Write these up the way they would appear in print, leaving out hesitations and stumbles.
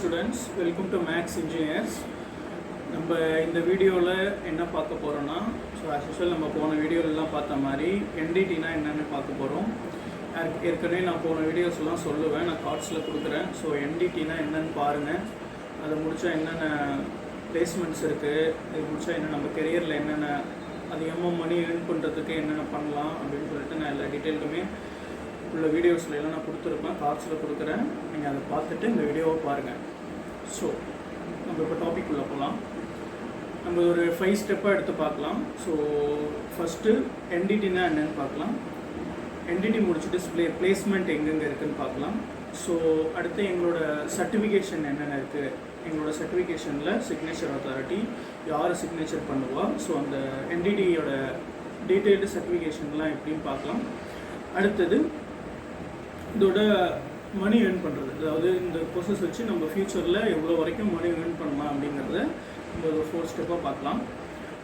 students, welcome to Max Engineers. நம்ம இந்த வீடியோவில் என்ன பார்க்க போகிறோன்னா, as usual நம்ம போன வீடியோலலாம் பார்த்த மாதிரி என்டிடினா என்னென்னு பார்க்க போகிறோம். ஏற்கனவே நான் போன வீடியோஸ்லாம் சொல்லுவேன், நான் கார்ட்ஸில் கொடுக்குறேன். ஸோ என்டிடினா என்னென்னு பாருங்கள். அதை முடித்தா என்னென்ன பிளேஸ்மெண்ட்ஸ் இருக்குது, இது முடித்தா என்ன நம்ம கெரியரில் என்னென்ன அதிகமாக மணி ஏர்ன் பண்ணுறதுக்கு என்னென்ன பண்ணலாம் அப்படின்னு சொல்லிட்டு நான் எல்லா டீட்டெயிலுமே உள்ள வீடியோஸில் எல்லாம் நான் கொடுத்துருப்பேன், கார்ட்ஸில் கொடுக்குறேன். நீங்கள் அதை பார்த்துட்டு இந்த வீடியோவை பாருங்கள். ஸோ நம்ம இப்போ டாபிக் உள்ள போகலாம். நம்ம ஒரு 5 ஸ்டெப்பாக எடுத்து பார்க்கலாம். ஸோ ஃபஸ்ட்டு என்டிடினா என்னென்னு பார்க்கலாம். என்டிடி முடிச்சுட்டு பிளேஸ்மெண்ட் எங்கெங்கே இருக்குதுன்னு பார்க்கலாம். ஸோ அடுத்து எங்களோட சர்டிஃபிகேஷன் என்னென்ன இருக்குது, எங்களோட சர்டிஃபிகேஷனில் சிக்னேச்சர் அத்தாரிட்டி யார் சிக்னேச்சர் பண்ணுவா, ஸோ அந்த என்டிடியோட டீட்டெயில்டு சர்டிஃபிகேஷன்லாம் எப்படின்னு பார்க்கலாம். அடுத்தது இதோட மணி ஏர்ன் பண்ணுறது, அதாவது இந்த ப்ரோசஸ் வச்சு நம்ம ஃப்யூச்சரில் எவ்வளோ வரைக்கும் மணி ஏர்ன் பண்ணலாம் அப்படிங்கிறத இந்த ஒரு 4 ஸ்டெப்பாக பார்க்கலாம்.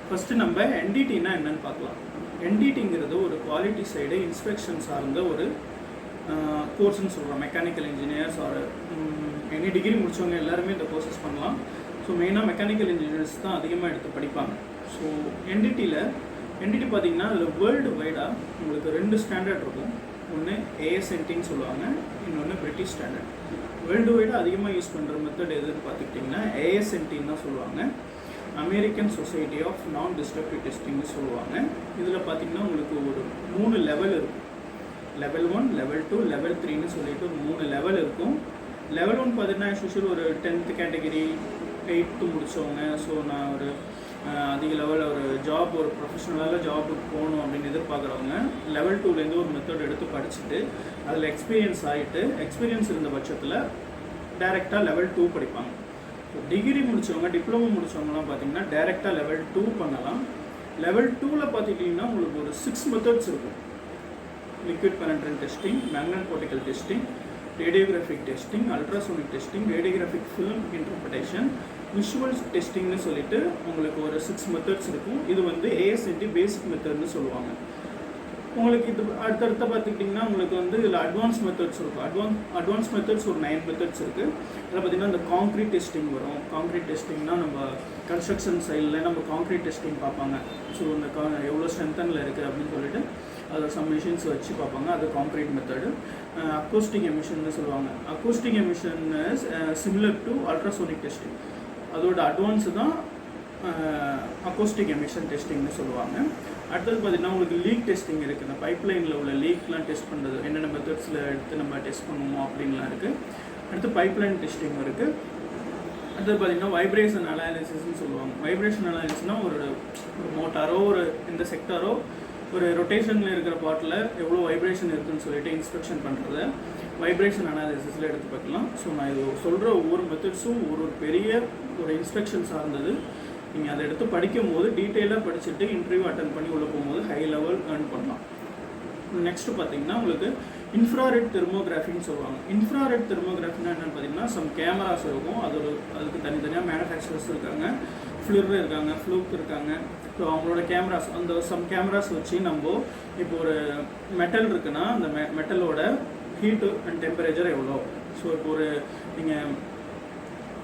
ஃபஸ்ட்டு நம்ம என்டிடினா என்னென்னு பார்க்கலாம். என்டிடிங்கிறது ஒரு குவாலிட்டி சைடு இன்ஸ்பெக்ஷன் சார்ந்த ஒரு கோர்ஸ்ன்னு சொல்கிறோம். மெக்கானிக்கல் இன்ஜினியர்ஸ் ஒரு எனி டிகிரி முடித்தவங்க எல்லாருமே இந்த கோர்சஸ் பண்ணலாம். ஸோ மெயினாக மெக்கானிக்கல் இன்ஜினியர்ஸ் தான் அதிகமாக எடுத்து படிப்பாங்க. ஸோ என்டிடி பார்த்திங்கன்னா அதில் வேர்ல்டு வைடாக உங்களுக்கு 2 ஸ்டாண்டர்ட் இருக்கும். ஒன்று ஏஎஸ்என்டின்னு சொல்லுவாங்க, இன்னொன்று பிரிட்டிஷ் ஸ்டாண்டர்ட். வேர்ல்டு வைடாக அதிகமாக யூஸ் பண்ணுற மெத்தட் எதுன்னு பார்த்துக்கிட்டிங்கன்னா ஏஎஸ்என்டின்னு தான் சொல்லுவாங்க, அமெரிக்கன் சொசைட்டி ஆஃப் நான் டிஸ்ட்ரக்டிவ் டெஸ்டிங்னு சொல்லுவாங்க. இதில் பார்த்திங்கன்னா உங்களுக்கு ஒரு 3 லெவல் இருக்கும். லெவல் 1, லெவல் 2, லெவல் 3ன்னு சொல்லிட்டு 3 லெவல் இருக்கும். லெவல் 1 பார்த்திங்கன்னா யூஸ்வல் ஒரு 10th கேட்டகரி 8th முடித்தவங்க. ஸோ நான் ஒரு அதிக லெவலில் ஒரு ஜாப், ஒரு ப்ரொஃபஷனலாக ஜாபுக்கு போகணும் அப்படின்னு எதிர்பார்க்குறவங்க லெவல் 2லேருந்து ஒரு மெத்தட் எடுத்து படிச்சுட்டு அதில் எக்ஸ்பீரியன்ஸ் இருந்த பட்சத்தில் டைரெக்டாக லெவல் 2 படிப்பாங்க. ஸோ டிகிரி முடித்தவங்க, டிப்ளமோ முடித்தவங்கலாம் பார்த்திங்கன்னா டைரெக்டாக லெவல் 2 பண்ணலாம். லெவல் 2ல் பார்த்துக்கிட்டிங்கன்னா உங்களுக்கு ஒரு 6 மெத்தட்ஸ் இருக்கும். Liquid penetrant testing, magnetic testing, radiographic testing, ultrasonic testing, radiographic film interpretation, visual டெஸ்டிங்னு சொல்லிட்டு உங்களுக்கு ஒரு 6 மெத்தட்ஸ் இருக்கும். இது வந்து ஏஎஸ்என்டி பேசிக் மெத்தட்னு சொல்லுவாங்க. உங்களுக்கு இது அடுத்தடுத்த பார்த்துக்கிட்டிங்கன்னா உங்களுக்கு வந்து இதில் அட்வான்ஸ் மெத்தட்ஸ் இருக்கும். அட்வான்ஸ் மெத்தட்ஸ் ஒரு 9 மெத்தட்ஸ் இருக்குது. அதில் பார்த்திங்கன்னா இந்த காங்க்ரீட் டெஸ்டிங் வரும். காங்க்ரீட் டெஸ்டிங்னால் நம்ம கன்ஸ்ட்ரக்ஷன் சைடில் நம்ம காங்க்ரீட் டெஸ்டிங் பார்ப்பாங்க. ஸோ இந்த எவ்வளோ ஸ்ட்ரென்த்தனில் இருக்குது அப்படின்னு சொல்லிட்டு அதில் சம் மிஷின்ஸ் வச்சு பார்ப்பாங்க. அது காங்க்ரீட் மெத்தடு. அக்கோஸ்டிக் எமிஷன்னு சொல்லுவாங்க. Acoustic emission is similar to ultrasonic testing. அதோட அட்வான்ஸு தான் அக்கோஸ்டிக் எமிஷன் டெஸ்டிங்னு சொல்லுவாங்க. அடுத்தது பார்த்திங்கன்னா உங்களுக்கு லீக் டெஸ்டிங் இருக்குது. இந்த பைப்லைனில் உள்ள லீக்லாம் டெஸ்ட் பண்ணுறது, என்னென்ன மெத்தட்ஸில் எடுத்து நம்ம டெஸ்ட் பண்ணுவோமோ அப்படின்லாம் இருக்குது. அடுத்து பைப்லைன் டெஸ்டிங் இருக்குது. அடுத்தது பார்த்திங்கன்னா வைப்ரேஷன் அனாலிசிஸ்ன்னு சொல்லுவாங்க. வைப்ரேஷன் அனாலிசிஸ்னால் ஒரு மோட்டாரோ ஒரு இந்த செக்டாரோ ஒரு ரொட்டேஷனில் இருக்கிற பாட்டில் எவ்வளோ வைப்ரேஷன் இருக்குதுன்னு சொல்லிட்டு இன்ஸ்பெக்ஷன் பண்ணுறத வைப்ரேஷன் அனாலிசிஸில் எடுத்து பார்க்கலாம். ஸோ நான் இது சொல்கிற ஒவ்வொரு மெத்தட்ஸும் ஒரு பெரிய ஒரு இன்ஸ்பெக்ஷன் சார்ந்தது. நீங்கள் அதை எடுத்து படிக்கும் போது டீட்டெயிலாக படிச்சுட்டு இன்டர்வியூ அட்டன் பண்ணி உள்ளே போகும்போது ஹை லெவல் ஏர்ன் பண்ணலாம். நெக்ஸ்ட்டு பார்த்திங்கன்னா உங்களுக்கு இன்ஃப்ராரெட் தெர்மோகிராஃபின்னு சொல்லுவாங்க. இன்ஃப்ராரெட் தெர்மோகிராஃபின்னா என்னென்னு பார்த்திங்கன்னா சம் கேமராஸ் இருக்கும். அதுக்கு தனித்தனியாக மேனுஃபேக்சரர்ஸ் இருக்காங்க, ஃப்ளிர் இருக்காங்க, ஃப்ளூக் இருக்காங்க. ஸோ அவங்களோட கேமராஸ், அந்த சம் கேமராஸ் வச்சு நம்ம இப்போ ஒரு மெட்டல் இருக்குன்னா அந்த மெட்டலோட ஹீட்டு அண்ட் டெம்பரேச்சர் எவ்வளோ. ஸோ இப்போ ஒரு நீங்கள்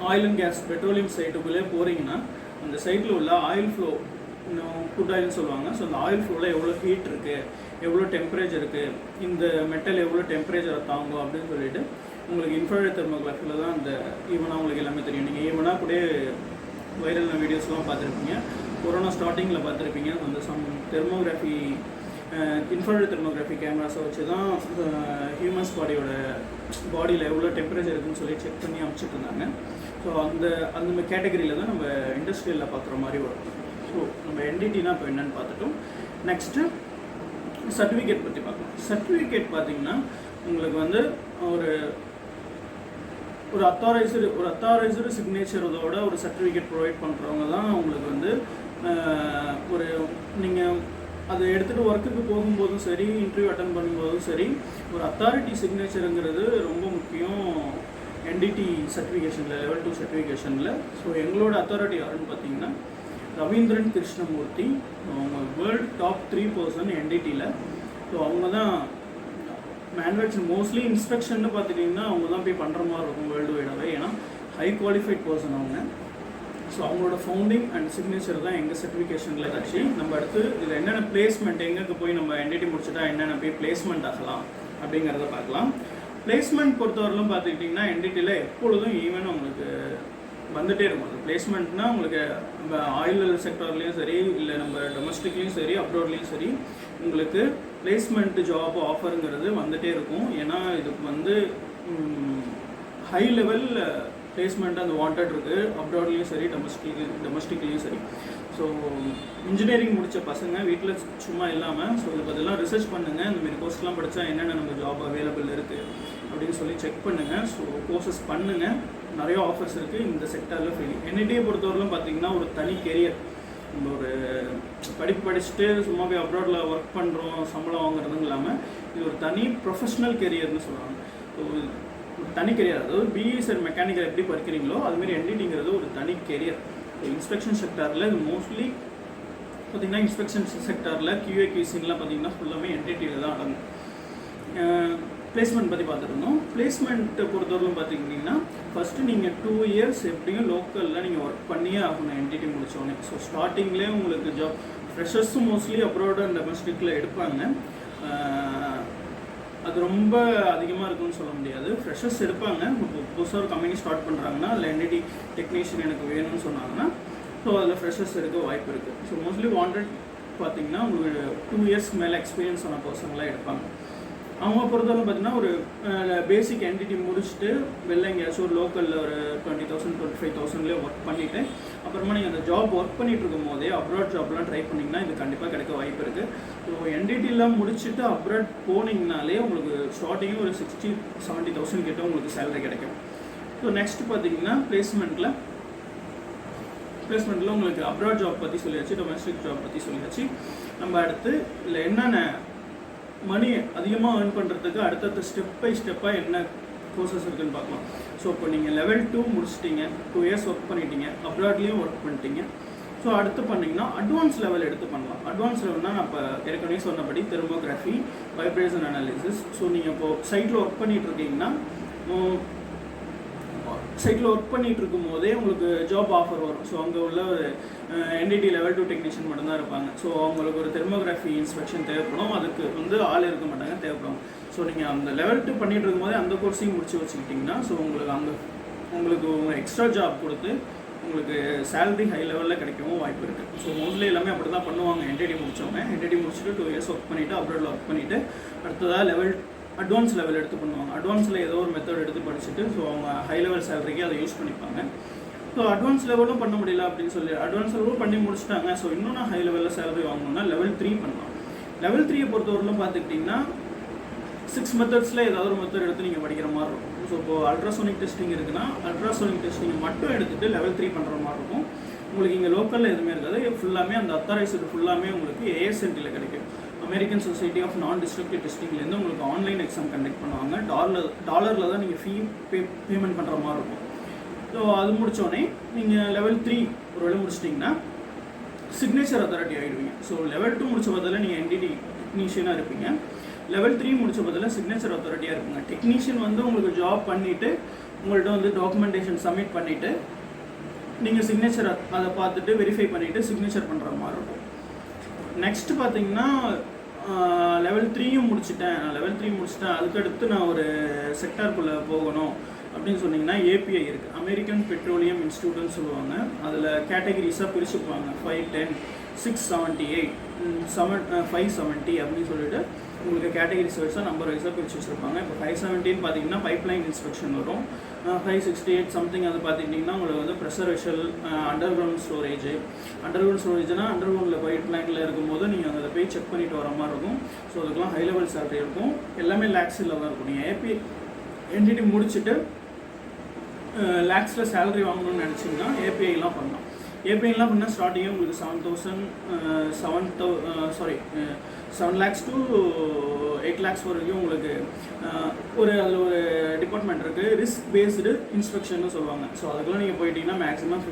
ஆயில் அண்ட் கேஸ் பெட்ரோலியம் சைட்டுக்குள்ளே போகிறீங்கன்னா அந்த சைட்டில் உள்ள ஆயில் ஃப்ளோ, குட் ஆயில்னு சொல்லுவாங்க. ஸோ அந்த ஆயில் ஃப்ளோவில் எவ்வளோ ஹீட் இருக்குது, எவ்வளோ டெம்பரேச்சர் இருக்குது, இந்த மெட்டல் எவ்வளோ டெம்பரேச்சரை தாங்கும் அப்படின்னு சொல்லிட்டு உங்களுக்கு இன்ஃப்ராரெட் தெர்மோகிராஃபியில் தான் அந்த ஈவனாக உங்களுக்கு எல்லாமே தெரியும். நீங்கள் ஈவனாக கூட வைரல் வீடியோஸ்லாம் பார்த்துருப்பீங்க, கொரோனா ஸ்டார்டிங்கில் பார்த்துருப்பீங்க. அந்த சம் தெர்மோகிராஃபி இன்ஃப்ராரெட் தெர்மோகிராஃபி கேமராஸை வச்சு தான் ஹியூமன்ஸ் பாடியில் எவ்வளோ டெம்பரேச்சர் இருக்குதுன்னு சொல்லி செக் பண்ணி அமைச்சிட்டு இருந்தாங்க. ஸோ அந்த கேட்டகரியில் தான் நம்ம இண்டஸ்ட்ரியலில் பார்க்குற மாதிரி வரும். ஸோ நம்ம என்டிடினா இப்போ என்னென்னு பார்த்துட்டோம். நெக்ஸ்ட்டு சர்டிஃபிகேட் பற்றி பார்க்கலாம். சர்டிஃபிகேட் பார்த்திங்கன்னா உங்களுக்கு வந்து ஒரு அத்தாரைஸ்டு சிக்னேச்சரோட ஒரு சர்டிஃபிகேட் ப்ரொவைட் பண்ணுறவங்க தான் உங்களுக்கு வந்து நீங்கள் அதை எடுத்துகிட்டு ஒர்க்குக்கு போகும்போதும் சரி, இன்டர்வியூ அட்டன் பண்ணும்போதும் சரி, ஒரு அத்தாரிட்டி சிக்னேச்சருங்கிறது ரொம்ப முக்கியம் என்டிடி சர்டிஃபிகேஷனில், லெவல் 2 சர்டிஃபிகேஷனில். ஸோ எங்களோட அத்தாரிட்டி யாருன்னு பார்த்தீங்கன்னா ரவீந்திரன் கிருஷ்ணமூர்த்தி. அவங்க வேர்ல்டு டாப் 3 பர்சன் என்டிடியில். ஸோ அவங்க தான் மேனுஃபேக்சரிங் மோஸ்ட்லி இன்ஸ்பெக்ஷன் பார்த்துட்டிங்கன்னா அவங்க தான் போய் பண்ணுற மாதிரி இருக்கும் வேர்ல்டு வைடாகவே. ஏன்னா ஹை குவாலிஃபைட் பர்சன் அவங்க. ஸோ அவங்களோட ஃபவுண்டிங் அண்ட் சிக்னேச்சர் தான் எங்கள் சர்டிஃபிகேஷனில் ஆச்சு. நம்ம அடுத்து இதில் என்னென்ன பிளேஸ்மெண்ட், எங்கே போய் நம்ம என்டிடி முடிச்சுட்டா என்னென்ன போய் பிளேஸ்மெண்ட் ஆகலாம் அப்படிங்கிறத பார்க்கலாம். பிளேஸ்மெண்ட் பொறுத்தவரையிலும் பார்த்துக்கிட்டிங்கன்னா என்டிடியில் எப்பொழுதும் ஈவன் உங்களுக்கு வந்துகிட்டே இருக்கும். அது பிளேஸ்மெண்ட்னால் உங்களுக்கு நம்ம ஆயில் செக்டர்லேயும் சரி, இல்லை நம்ம டொமஸ்டிக்லேயும் சரி, அப்ராட்லேயும் சரி, உங்களுக்கு பிளேஸ்மெண்ட் ஜாப் ஆஃபருங்கிறது வந்துகிட்டே இருக்கும். ஏன்னா இதுக்கு வந்து ஹை லெவல் பிளேஸ்மெண்ட் அந்த வாண்டட் இருக்குது, அப்ராட்லேயும் சரி, டொமஸ்டிக்லேயும் சரி. ஸோ இன்ஜினியரிங் முடித்த பசங்க வீட்டில் சும்மா இல்லாமல் ஸோ இது இதெல்லாம் ரிசர்ச் பண்ணுங்கள். இந்தமாரி கோர்ஸ்லாம் படித்தா என்னென்ன நம்ம ஜாப் அவைலபிள் இருக்குது அப்படின்னு சொல்லி செக் பண்ணுங்கள். ஸோ கோர்சஸ் பண்ணுங்கள், நிறைய ஆஃபர்ஸ் இருக்குது இந்த செக்டரில் ஃப்ரீ. என்ஐடியை பொறுத்தவரையிலும் பார்த்தீங்கன்னா ஒரு தனி கெரியர். நம்ம ஒரு படிப்பு படிச்சுட்டு சும்மா போய் அப்ராடில் ஒர்க் பண்ணுறோம் சம்பளம் வாங்குறதும் இல்லாமல் இது ஒரு தனி ப்ரொஃபஷ்னல் கெரியர்னு சொல்லுவாங்க. ஸோ ஒரு தனி கெரியர், அதாவது பிஎஸ் அண்ட் மெக்கானிக்கல் எப்படி படிக்கிறீங்களோ அதுமாரி என்டிடிங்கிறது ஒரு தனி கெரியர். இன்ஸ்பெக்ஷன் செக்டாரில் இது மோஸ்ட்லி பார்த்திங்கன்னா இன்ஸ்பெக்ஷன் செக்டாரில் QA QCலாம் பார்த்திங்கன்னா ஃபுல்லாமே என்டிடியில் தான் அடங்கும். பிளேஸ்மெண்ட் பற்றி பார்த்துருந்தோம். பிளேஸ்மெண்ட்டை பொறுத்தவரைக்கும் பார்த்திங்கன்னா ஃபஸ்ட்டு நீங்கள் 2 இயர்ஸ் எப்படியும் லோக்கலில் நீங்கள் ஒர்க் பண்ணியே ஆகணும் என்டிடி முடித்தோடனே. ஸோ ஸ்டார்டிங்லேயே உங்களுக்கு ஜாப் ஃப்ரெஷர்ஸும் மோஸ்ட்லி அப்ராட் அண்ட் டொமஸ்டிக்கில் எடுப்பாங்க. அது ரொம்ப அதிகமாக இருக்குன்னு சொல்ல முடியாது. ஃப்ரெஷர்ஸ் எடுப்பாங்க. இப்போ புதுசாக ஒரு கம்பெனி ஸ்டார்ட் பண்ணுறாங்கன்னா அதில் என்டிடி டெக்னீஷியன் எனக்கு வேணும்னு சொன்னாங்கன்னா ஸோ அதில் ஃப்ரெஷர்ஸ் எடுக்க வாய்ப்பு இருக்குது. ஸோ மோஸ்ட்லி வாண்டட் பார்த்திங்கன்னா உங்களுக்கு 2 இயர்ஸ்க்கு மேலே எக்ஸ்பீரியன்ஸ் ஆன பர்சன்லாம் எடுப்பாங்க. அவங்க பொறுத்தவரை பார்த்தீங்கன்னா ஒரு பேசிக் என்டிடி முடிச்சுட்டு வெளில எங்கேயாச்சும் ஒரு லோக்கலில் ஒரு 20,000 25,000 ஒர்க் பண்ணிவிட்டு அப்புறமா நீங்கள் அந்த ஜாப் ஒர்க் பண்ணிகிட்டு இருக்கும் போதே அப்ராட் ஜாப்லாம் ட்ரை பண்ணிங்கன்னா இது கண்டிப்பாக கிடைக்க வாய்ப்பு இருக்குது. ஸோ என்டிடிலாம் முடிச்சுட்டு அப்ராட் போனீங்கனாலே உங்களுக்கு ஸ்டார்டிங்கும் ஒரு 60,000-70,000 கிட்ட உங்களுக்கு சேலரி கிடைக்கும். ஸோ நெக்ஸ்ட் பார்த்தீங்கன்னா பிளேஸ்மெண்ட்டில் உங்களுக்கு அப்ராட் ஜாப் பற்றி சொல்லியாச்சு, டொமஸ்டிக் ஜாப் பற்றி சொல்லியாச்சு. நம்ம அடுத்து இல்லை என்னென்ன மணி அதிகமாக ஏர்ன் பண்ணுறதுக்கு அடுத்தடுத்த ஸ்டெப் பை ஸ்டெப்பாக என்ன கோர்சஸ் இருக்குதுன்னு பார்க்கலாம். ஸோ இப்போ நீங்கள் லெவல் 2 முடிச்சிட்டிங்க, 2 இயர்ஸ் ஒர்க் பண்ணிட்டீங்க, அப்ராட்லேயும் ஒர்க் பண்ணிட்டீங்க. ஸோ அடுத்து பண்ணிங்கன்னா அட்வான்ஸ் லெவல் எடுத்து பண்ணலாம். அட்வான்ஸ் லெவல்னால் நான் இப்போ ஏற்கனவே சொன்னபடி தெர்மோகிராஃபி, வைப்ரேஷன் அனாலிசிஸ். ஸோ நீங்கள் இப்போது சைட்டில் ஒர்க் பண்ணிகிட்டு இருக்கீங்கன்னா சைட்டில் ஒர்க் பண்ணிகிட்டு இருக்கும் போதே உங்களுக்கு ஜாப் ஆஃபர் வரும். ஸோ அங்கே உள்ள ஒரு என்டிடி லெவல் 2 டெக்னீஷியன் மட்டும்தான் இருப்பாங்க. ஸோ அவங்களுக்கு ஒரு தெர்மோகிராஃபி இன்ஸ்பெக்ஷன் தேவைப்படும், அதுக்கு வந்து ஆள் இருக்க மாட்டாங்க, தேவைப்படும். ஸோ நீங்கள் அந்த லெவல் 2 பண்ணிகிட்டு இருக்கும்போதே அந்த கோர்ஸையும் முடிச்சு வச்சுக்கிட்டிங்கன்னா ஸோ உங்களுக்கு எக்ஸ்ட்ரா ஜாப் கொடுத்து உங்களுக்கு சேலரி ஹை லெவலில் கிடைக்கவும் வாய்ப்பு இருக்குது. ஸோ மோஸ்ட்லி எல்லாமே அப்படி தான் பண்ணுவாங்க. என்டிடி முடித்தவங்க என்டிடி முடிச்சுட்டு 2 இயர்ஸ் ஒர்க் பண்ணிவிட்டு அப்ராடில் ஒர்க் பண்ணிவிட்டு அடுத்ததாக அட்வான்ஸ் லெவல் எடுத்து பண்ணுவாங்க. அட்வான்ஸில் ஏதோ ஒரு மெத்தட் எடுத்து படிச்சுட்டு ஸோ அவங்க ஹை லெவல் சேலரிக்கு அதை யூஸ் பண்ணிப்பாங்க. ஸோ அட்வான்ஸ் லெவலும் பண்ண முடியல அப்படின்னு சொல்லி அட்வான்ஸ் லெவலும் பண்ணி முடிச்சுட்டாங்க. ஸோ இன்னும் நான் ஹை லெவலில் சேலரி வாங்கணும்னா லெவல் 3 பண்ணலாம். லெவல் 3 பொறுத்தவரையிலும் பார்த்துக்கிட்டிங்கன்னா 6 மெத்தட்ஸில் ஏதாவது ஒரு மெத்தட் எடுத்து நீங்கள் படிக்கிற மாதிரி இருக்கும். ஸோ இப்போது அல்ட்ராசோனிக் டெஸ்டிங் இருக்குன்னா அல்ட்ராசோனிக் டெஸ்டிங் மட்டும் எடுத்துகிட்டு லெவல் 3 பண்ணுற மாதிரி இருக்கும். உங்களுக்கு இங்கே லோக்கலில் எதுவுமே இருக்காது, ஃபுல்லாமே அந்த அத்தாரைஸ்டு ஃபுல்லாமே உங்களுக்கு ASNTயில் கிடைக்கும். அமெரிக்கன் சொசைட்டி ஆஃப் நான் டிஸ்ட்ரக்டிவ் டெஸ்டிங்லேருந்து உங்களுக்கு ஆன்லைன் எக்ஸாம் கண்டக்ட் பண்ணுவாங்க. டாலரில் தான் நீங்கள் பேமெண்ட் பண்ணுற மாதிரி இருக்கும். ஸோ அது முடித்தோடனே நீங்கள் லெவல் 3 ஒரு வேலை முடிச்சிட்டிங்கன்னா சிக்னேச்சர் அத்தாரிட்டி ஆகிடுவீங்க. ஸோ லெவல் 2 முடித்த பதில் நீங்கள் என்டிடி டெக்னீஷியனாக இருப்பீங்க. லெவல் 3 முடித்த பதில் சிக்னேச்சர் அத்தாரிட்டியாக இருப்பீங்க. டெக்னீஷியன் வந்து உங்களுக்கு ஜாப் பண்ணிவிட்டு உங்கள்கிட்ட வந்து டாக்குமெண்டேஷன் சப்மிட் பண்ணிவிட்டு நீங்கள் சிக்னேச்சர் அதை பார்த்துட்டு வெரிஃபை பண்ணிவிட்டு சிக்னேச்சர் பண்ணுற மாதிரி இருக்கும். நெக்ஸ்ட் பார்த்தீங்கன்னா லெவல் 3யும் முடிச்சுட்டேன், அதுக்கடுத்து நான் ஒரு செக்டாருக்குள்ளே போகணும் அப்படின்னு சொன்னிங்கன்னா API இருக்குது, அமெரிக்கன் பெட்ரோலியம் இன்ஸ்டியூட்னு சொல்லுவாங்க. அதில் கேட்டகரிஸாக பிரிச்சுக்குவாங்க 510, 678, 570 அப்படின்னு சொல்லிட்டு உங்களுக்கு கேட்டகரிஸ் வைஸாக நம்பர் வைஸாக பிரித்து வச்சுருப்பாங்க. இப்போ 517 பார்த்தீங்கன்னா பைப்லைன் இன்ஸ்பெக்ஷன் வரும். 568 சம்திங் அது பார்த்துக்கிட்டிங்கன்னா உங்களுக்கு வந்து ப்ரெஷர் வெஷல், அண்டர் கிரவுண்ட் ஸ்டோரேஜ்னால் அண்டர் கிரவுண்டில் பைப்லைனில் இருக்கும்போது நீங்கள் அதை போய் செக் பண்ணிட்டு வர மாதிரி இருக்கும். ஸோ அதுக்கெலாம் ஹை லெவல் சேலரி இருக்கும். எல்லாமே லேக்ஸில் தான் இருக்கும். நீங்கள் என்டிடி முடிச்சுட்டு லேக்ஸில் சேலரி வாங்கணும்னு நினச்சிங்கன்னா ஏபிஐலாம் பண்ணலாம். ஏபிஐலாம் பண்ணால் ஸ்டார்டிங்கே உங்களுக்கு 7 lakhs to 8 lakhs வரைக்கும் உங்களுக்கு அதில் ஒரு டிபார்ட்மெண்ட் இருக்குது, ரிஸ்க் பேஸ்டு இன்ஸ்பெக்ஷன்னு சொல்லுவாங்க. ஸோ அதுக்கெல்லாம் நீங்கள் போயிட்டீங்கன்னா மேக்ஸிமம்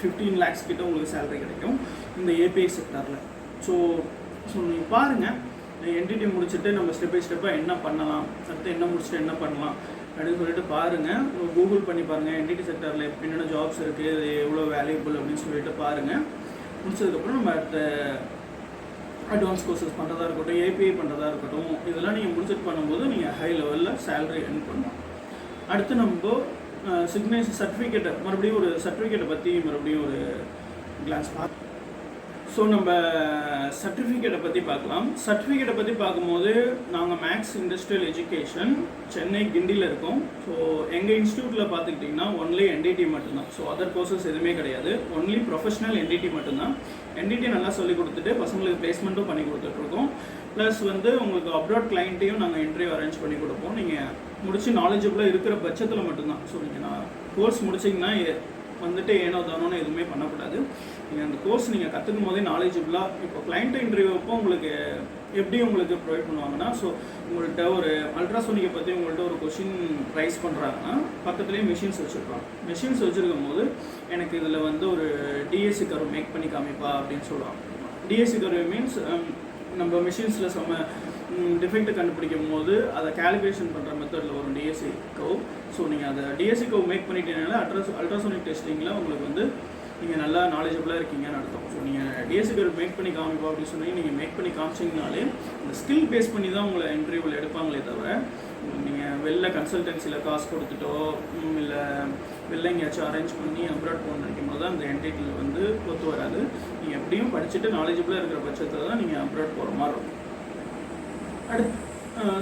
15 lakhs கிட்ட உங்களுக்கு சேலரி கிடைக்கும் இந்த ஏபிஐ செக்டாரில். ஸோ நீங்கள் பாருங்கள், என்டிடி முடிச்சுட்டு நம்ம ஸ்டெப் பை ஸ்டெப்பாக என்ன பண்ணலாம், அடுத்து என்ன முடிச்சுட்டு என்ன பண்ணலாம் அப்படின்னு சொல்லிட்டு பாருங்கள். கூகுள் பண்ணி பாருங்கள் என்டிடி செக்டரில் என்னென்ன ஜாப்ஸ் இருக்குது, அது எவ்வளோ வேல்யூபிள் அப்படின்னு சொல்லிட்டு பாருங்கள். முடிச்சதுக்கப்புறம் நம்ம அடுத்த அட்வான்ஸ் கோர்சஸ் பண்ணுறதா இருக்கட்டும், ஏபிஐ பண்ணுறதா இருக்கட்டும், இதெல்லாம் நீங்கள் முடிச்சுட்டு பண்ணும்போது நீங்கள் ஹை லெவலில் சேலரி earn பண்ணலாம். அடுத்து நம்ம சிக்னேச்சர் சர்டிஃபிகேட்டை மறுபடியும் ஒரு சர்டிஃபிகேட்டை பற்றி மறுபடியும் ஒரு கிளான்ஸ் பார்க்கலாம். ஸோ நம்ம சர்டிஃபிகேட்டை பற்றி பார்க்கலாம். சர்டிஃபிகேட்டை பற்றி பார்க்கும்போது நாங்கள் மேக்ஸ் இண்டஸ்ட்ரியல் எஜுகேஷன் சென்னை கிண்டியில் இருக்கோம். ஸோ எங்கள் இன்ஸ்டியூட்டில் பார்த்துக்கிட்டிங்கன்னா ஒன்லி என்டிடி மட்டும்தான். ஸோ அதர் கோர்சஸ் எதுவுமே கிடையாது, ஒன்லி ப்ரொஃபஷனல் என்டிடி மட்டும்தான். என்டிடி நல்லா சொல்லி கொடுத்துட்டு பசங்களுக்கு பிளேஸ்மெண்ட்டும் பண்ணி கொடுத்துட்ருக்கோம். ப்ளஸ் உங்களுக்கு அப்ராட் கிளைண்ட்டையும் நாங்கள் இன்டர்வியூ அரேஞ்ச் பண்ணி கொடுப்போம். நீங்கள் முடிச்சு நாலேஜபிளாக இருக்கிற பட்சத்தில் மட்டும்தான். ஸோ நீங்கள் கோர்ஸ் முடிச்சிங்கன்னா வந்துட்டு ஏனோ தானோன்னு எதுவுமே பண்ணக்கூடாது. நீங்கள் அந்த கோர்ஸ் நீங்கள் கற்றுக்கும் போதே நாலேஜபிளாக இப்போ கிளைண்ட் இன்டர்வியூ அப்போ உங்களுக்கு எப்படி உங்களுக்கு ப்ரொவைட் பண்ணுவாங்கன்னா, ஸோ உங்கள்கிட்ட ஒரு அல்ட்ராசோனிக்கை பற்றி உங்கள்கிட்ட ஒரு கொஷின் ரைஸ் பண்ணுறாங்கன்னா பக்கத்துலேயே மிஷின்ஸ் வச்சுருப்பாங்க. மிஷின்ஸ் வச்சுருக்கும் போது எனக்கு இதில் ஒரு டிஎஸ்சி கர்வ் மேக் பண்ணி காமிப்பா அப்படின்னு சொல்லுவாங்க. டிஎஸ்சி கர்வ் மீன்ஸ் நம்ம மிஷின்ஸில் டிஃபெக்ட் கண்டுபிடிக்கும் போது அதை கேல்குலேஷன் பண்ணுற மெத்தடில் வரும் டிஎஸ்சி கர்வ். ஸோ நீங்கள் அதை டிஎஸ்சி கர்வ் மேக் பண்ணிட்டீங்கனால அல்ட்ராசோனிக் டெஸ்டிங்கில் உங்களுக்கு நீங்கள் நல்லா நாலேஜபிளாக இருக்கீங்கன்னு அர்த்தம். ஸோ நீங்கள் டிஎஸ்சி கர்வ் மேக் பண்ணி காமிப்போம் அப்படின்னு சொன்னீங்க, நீங்கள் மேக் பண்ணி காமிச்சிங்கனாலே இந்த ஸ்கில் பேஸ் பண்ணி தான் உங்களை இன்டர்வியூவில் எடுப்பாங்களே தவிர நீங்கள் வெளில கன்சல்டன்சியில் காசு கொடுத்துட்டோ இல்லை வெளில எங்கேயாச்சும் அரேஞ்ச் பண்ணி அப்ராட் போகணுன்னு நினைக்கும் போது தான் அந்த என்டிடியில் ஒத்து வராது. நீங்கள் எப்படியும் படிச்சுட்டு நாலேஜபிளாக இருக்கிற பட்சத்தில் தான் நீங்கள் அப்ராட் போகிற மாதிரி இருக்கும். அடுத்து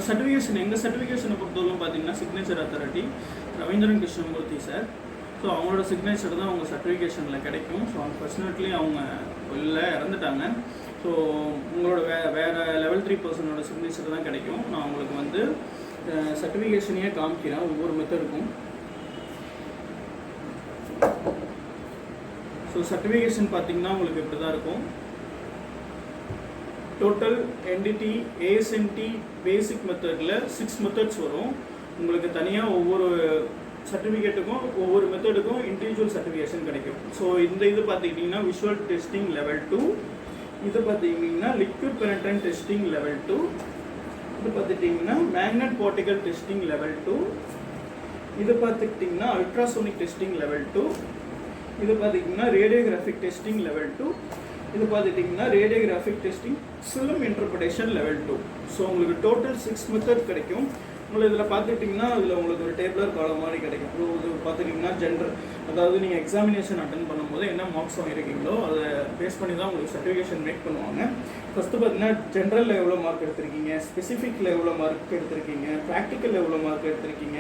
சர்டிஃபிகேஷன், எங்கள் சர்டிஃபிகேஷனை பொறுத்தவரைக்கும் பார்த்தீங்கன்னா signature authority Ravindran Krishnamurthy sir. So அவங்களோட சிக்னேச்சர் தான் அவங்க சர்டிஃபிகேஷனில் கிடைக்கும். ஸோ அன்ஃபார்ச்சுனேட்லி அவங்க வெளில இறந்துட்டாங்க. ஸோ உங்களோட வேறு லெவல் 3 பர்சனோட சிக்னேச்சர் தான் கிடைக்கும். நான் உங்களுக்கு சர்டிஃபிகேஷனையே காமிக்கிறேன் ஒவ்வொரு மெத்தடுக்கும். ஸோ சர்டிஃபிகேஷன் பார்த்தீங்கன்னா உங்களுக்கு இப்படி தான் இருக்கும். டோட்டல் என்டிடி ஏஎஸ்என்டி பேசிக் மெத்தடில் 6 மெத்தட்ஸ் வரும். உங்களுக்கு தனியாக ஒவ்வொரு சர்டிஃபிகேட்டுக்கும் ஒவ்வொரு மெத்தடுக்கும் இண்டிவிஜுவல் சர்டிஃபிகேஷன் கிடைக்கும். ஸோ இது பார்த்துக்கிட்டிங்கன்னா விஷுவல் டெஸ்டிங் லெவல் 2, இது பார்த்துக்கிட்டிங்கன்னா லிக்விட் பெனட்ரன்ட் டெஸ்டிங் லெவல் 2, இது பார்த்துக்கிட்டிங்கன்னா மேக்னட் பார்ட்டிகல் டெஸ்டிங் லெவல் 2, இது பார்த்துக்கிட்டிங்கன்னா அல்ட்ராசோனிக் டெஸ்டிங் லெவல் 2, இது பார்த்துக்கிட்டிங்கன்னா ரேடியோகிராஃபிக் டெஸ்டிங் லெவல் 2, இது பார்த்துட்டிங்கன்னா radiographic testing film interpretation level 2. So உங்களுக்கு டோட்டல் 6 மெத்தட் கிடைக்கும். உங்களுக்கு இதில் பார்த்துட்டிங்கன்னா அதில் உங்களுக்கு ஒரு டேபிளர் காலம் மாதிரி கிடைக்கும். இது பார்த்துட்டிங்கன்னா ஜென்ரல், அதாவது நீங்கள் எக்ஸாமினேஷன் அட்டன் பண்ணும்போது என்ன மார்க்ஸ் வாங்கியிருக்கீங்களோ அதை பேஸ் பண்ணி தான் உங்களுக்கு சர்டிஃபிகேஷன் மேக் பண்ணுவாங்க. ஃபஸ்ட்டு பார்த்தீங்கன்னா ஜென்ரலில் எவ்வளோ மார்க் எடுத்திருக்கீங்க, ஸ்பெசிஃபிக்கில் எவ்வளோ மார்க் எடுத்திருக்கீங்க, ப்ராக்டிக்கலில் எவ்வளோ மார்க் எடுத்திருக்கீங்க,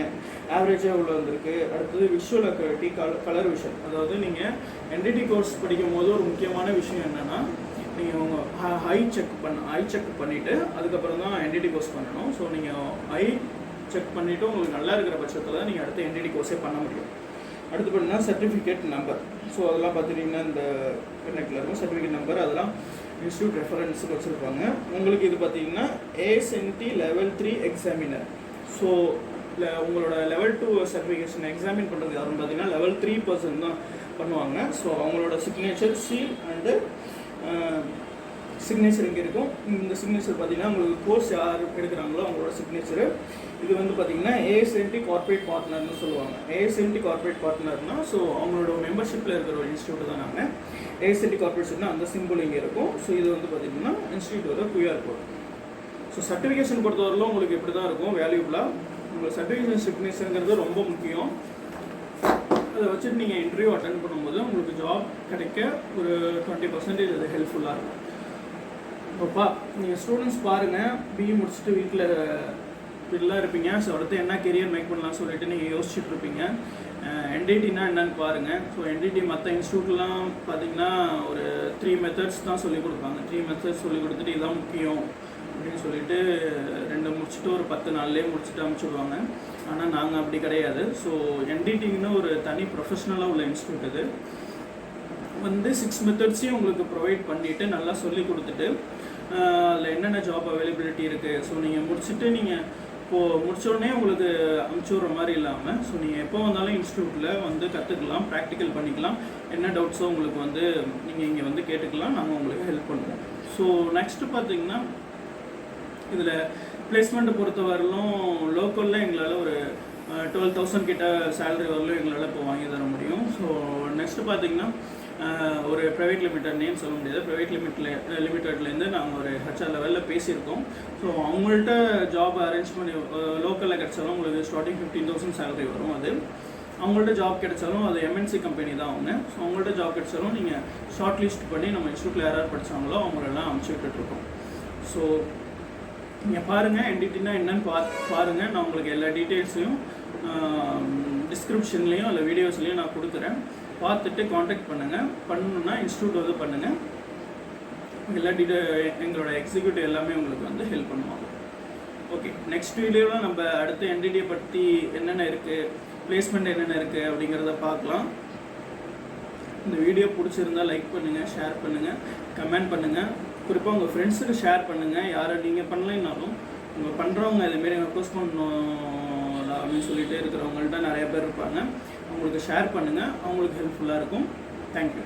ஆவரேஜாக எவ்வளோ வந்திருக்கு. அடுத்தது விஷுவல் அக்யூரிட்டி, கலர் விஷன். அதாவது நீங்கள் என்டிடி கோர்ஸ் படிக்கும் போது ஒரு முக்கியமான விஷயம் என்னென்னா நீங்கள் உங்கள் ஐ செக் பண்ணிவிட்டு அதுக்கப்புறம் தான் என்டிடி கோர்ஸ் பண்ணணும். ஸோ நீங்கள் ஐ செக் பண்ணிவிட்டு உங்களுக்கு நல்லா இருக்கிற பட்சத்தில் நீங்கள் அடுத்த என்டிடி கோர்ஸே பண்ண முடியும். அடுத்து பார்த்தீங்கன்னா சர்டிஃபிகேட் நம்பர். ஸோ அதெல்லாம் பார்த்துட்டிங்கன்னா இந்த நெட்டில் இருக்கும் சர்டிஃபிகேட் நம்பர், அதெல்லாம் இன்ஸ்டியூட் ரெஃபரன்ஸுக்கு வச்சுருப்பாங்க. உங்களுக்கு இது பார்த்தீங்கன்னா ஏஎஸ்என்டி லெவல் 3 எக்ஸாமினர். ஸோ உங்களோட லெவல் 2 சர்டிஃபிகேஷன் எக்ஸாமின் பண்ணுறது யாருன்னு பார்த்தீங்கன்னா லெவல் 3 பர்சன் தான் பண்ணுவாங்க. ஸோ அவங்களோட சிக்னேச்சர், சீல் அண்டு சிக்னேச்சர் இங்கே இருக்கும். இந்த சிக்னேச்சர் பார்த்தீங்கன்னா உங்களுக்கு கோர்ஸ் யார் எடுக்கிறாங்களோ அவங்களோட சிக்னேச்சரு. இது பார்த்தீங்கன்னா ஏஎஸ்என்டி கார்பரேட் பார்ட்னர்னு சொல்லுவாங்க. ஏஎஸ்என்டி கார்பரேட் பார்ட்னர்னால் ஸோ அவங்களோட மெம்பர்ஷிப்பில் இருக்கிற ஒரு இன்ஸ்டியூட் தான் நாங்கள். ஏஎஸ்என்டி கார்பரேட்னா அந்த சிம்பிள் இங்கே இருக்கும். ஸோ இது பார்த்தீங்கன்னா இன்ஸ்டியூட்டோட QR கோட். ஸோ சர்டிஃபிகேஷன் பொறுத்தவரையிலும் உங்களுக்கு இப்படி தான் இருக்கும் வேல்யூபிளாக. உங்களுக்கு சர்டிஃபிகேஷன் சிக்னேச்சருங்கிறது ரொம்ப முக்கியம். அதை வச்சுட்டு நீங்கள் இன்டர்வியூ அட்டன் பண்ணும்போது உங்களுக்கு ஜாப் கிடைக்க ஒரு 20% அது ஹெல்ப்ஃபுல்லாக இருக்கும். இப்போப்பா நீங்கள் ஸ்டூடெண்ட்ஸ் பாருங்கள், பிஇ முடிச்சுட்டு வீட்டில் இருப்பீங்க. ஸோ அடுத்து என்ன கெரியர் மேக் பண்ணலாம்னு சொல்லிட்டு நீங்கள் யோசிச்சுட்டு இருப்பீங்க. என்டிடினா என்னன்னு பாருங்கள். ஸோ என்டிடி மற்ற இன்ஸ்டியூட்லாம் பார்த்தீங்கன்னா ஒரு 3 மெத்தட்ஸ் தான் சொல்லிக் கொடுப்பாங்க. 3 மெத்தட்ஸ் சொல்லிக் கொடுத்துட்டு இதுதான் முக்கியம் அப்படின்னு சொல்லிட்டு 2 முடிச்சுட்டு ஒரு 10 நாள்லேயே முடிச்சுட்டு அனுப்பிச்சுடுவாங்க. ஆனால் நாங்கள் அப்படி கிடையாது. ஸோ என்டிடின்னு ஒரு தனி ப்ரொஃபஷ்னலாக உள்ள இன்ஸ்டியூட். இது 6 மெத்தட்ஸையும் உங்களுக்கு ப்ரொவைட் பண்ணிவிட்டு நல்லா சொல்லி கொடுத்துட்டு அதில் என்னென்ன ஜாப் அவைலபிலிட்டி இருக்குது. ஸோ நீங்கள் முடிச்சுட்டு நீங்கள் இப்போது முடித்தோடனே உங்களுக்கு அனுப்பிச்சுடுற மாதிரி இல்லாமல் ஸோ நீங்கள் எப்போ வந்தாலும் இன்ஸ்டியூட்டில் கற்றுக்கலாம், ப்ராக்டிக்கல் பண்ணிக்கலாம். என்ன டவுட்ஸோ உங்களுக்கு நீங்கள் இங்கே கேட்டுக்கலாம், நாங்கள் உங்களுக்கு ஹெல்ப் பண்ணுவோம். ஸோ நெக்ஸ்ட்டு பார்த்தீங்கன்னா இதில் பிளேஸ்மெண்ட்டை பொறுத்தவரையிலும் லோக்கலில் எங்களால் ஒரு 12,000 கிட்ட சேலரி வரலும் எங்களால் இப்போ வாங்கி தர முடியும். ஸோ நெக்ஸ்ட்டு பார்த்தீங்கன்னா ஒரு ப்ரைவேட் லிமிடெட் நேம் சொல்ல முடியாது, ப்ரைவேட் லிமிட்டட்லேருந்து நாங்கள் ஒரு ஹெச்ஆர் லெவலில் பேசியிருக்கோம். ஸோ அவங்கள்ட்ட ஜாப் அரேஞ்ச் பண்ணி லோக்கலில் கிடச்சாலும் உங்களுக்கு ஸ்டார்டிங் 15,000 சேலரி வரும். அது அவங்கள்ட்ட ஜாப் கிடைச்சாலும் அது எம்என்சி கம்பெனி தான் அவங்க. ஸோ அவங்கள்ட்ட ஜாப் கிடைச்சாலும் நீங்கள் ஷார்ட் லிஸ்ட் பண்ணி நம்ம இன்ஸ்டியூட்டில் யாராவது படித்தாங்களோ அவங்களெல்லாம் அனுப்பிச்சி விட்டுட்ருக்கோம். ஸோ நீங்கள் பாருங்கள், என்டிடினா என்னன்னு பாருங்கள். நான் உங்களுக்கு எல்லா டீட்டெயில்ஸையும் டிஸ்கிரிப்ஷன்லேயும் இல்லை வீடியோஸ்லேயும் நான் கொடுக்குறேன். பார்த்துட்டு காண்டாக்ட் பண்ணுங்கள். பண்ணணுன்னா இன்ஸ்டியூட் வந்து பண்ணுங்கள். எல்லா எங்களோட எக்ஸிக்யூட்டிவ் எல்லாமே உங்களுக்கு வந்து ஹெல்ப் பண்ணுவாங்க. ஓகே, நெக்ஸ்ட் வீடியோவில் நம்ம அடுத்த என்டிடியை பற்றி என்னென்ன இருக்குது, பிளேஸ்மெண்ட் என்னென்ன இருக்குது அப்படிங்கிறத பார்க்கலாம். இந்த வீடியோ பிடிச்சிருந்தால் லைக் பண்ணுங்கள், ஷேர் பண்ணுங்கள், கமெண்ட் பண்ணுங்கள். குறிப்பாக உங்கள் ஃப்ரெண்ட்ஸுக்கு ஷேர் பண்ணுங்கள். யாரை நீங்கள் பண்ணலைன்னாலும் உங்கள் பண்ணுறவங்க இதுமாரி ரெக்வஸ்ட் பண்ணணும் அப்படின்னு சொல்லிகிட்டே இருக்கிறவங்கள்ட்ட நிறைய பேர் இருப்பாங்க. அவங்களுக்கு ஷேர் பண்ணுங்கள், அவங்களுக்கு ஹெல்ப்ஃபுல்லாக இருக்கும். தேங்க்யூ.